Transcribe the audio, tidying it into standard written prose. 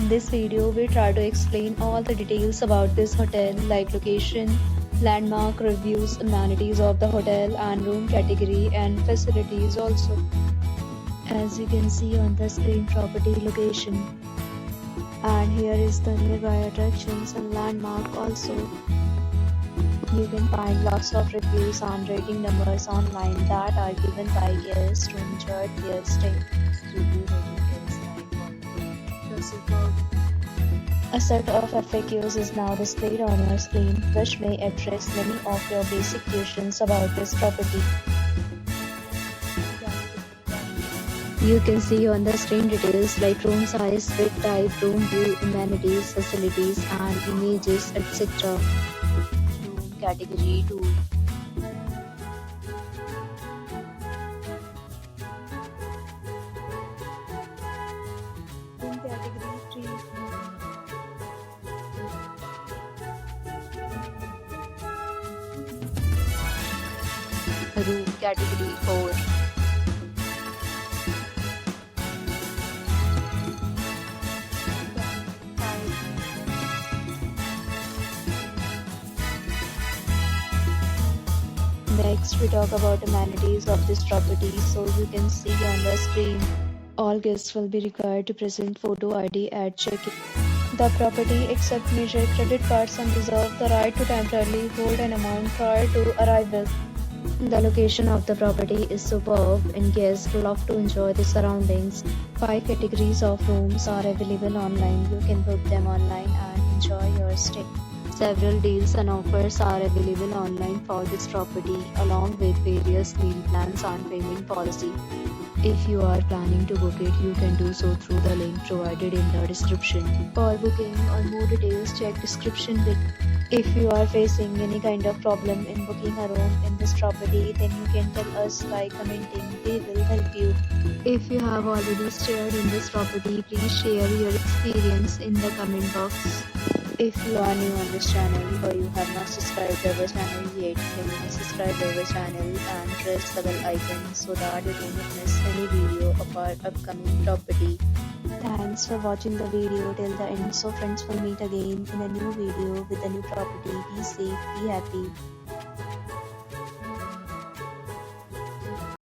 In this video, we try to explain all the details about this hotel like location, landmark, reviews, amenities of the hotel and room category and facilities also. As you can see on the screen, property location. And here is the nearby attractions and landmark also. You can find lots of reviews and rating numbers online that are given by guests to enjoy their stay. Review rating is 9.2. The superb. A set of FAQs is now displayed on your screen, which may address many of your basic questions about this property. You can see on the screen details like room size, bed type, room view, amenities, facilities, and images, etc. Room category 2. Room category 3. Room category 4. Next, we talk about amenities of this property. So you can see on the screen, all guests will be required to present photo ID at check-in. The property accepts major credit cards and reserves the right to temporarily hold an amount prior to arrival. The location of the property is superb and guests love to enjoy the surroundings. 5 categories of rooms are available online. You can book them online and enjoy your stay. Several deals and offers are available online for this property, along with various meal plans and payment policy. If you are planning to book it, you can do so through the link provided in the description. For booking or more details, check description link. If you are facing any kind of problem in booking a room in this property, then you can tell us by commenting. We will help you. If you have already stayed in this property, please share your experience in the comment box. If you are new on this channel or you have not subscribed our channel yet, then you can subscribe our channel and press the bell icon so that you don't miss any video of our upcoming property. Thanks for watching the video till the end. So friends, will meet again in a new video with a new property. Be safe, be happy.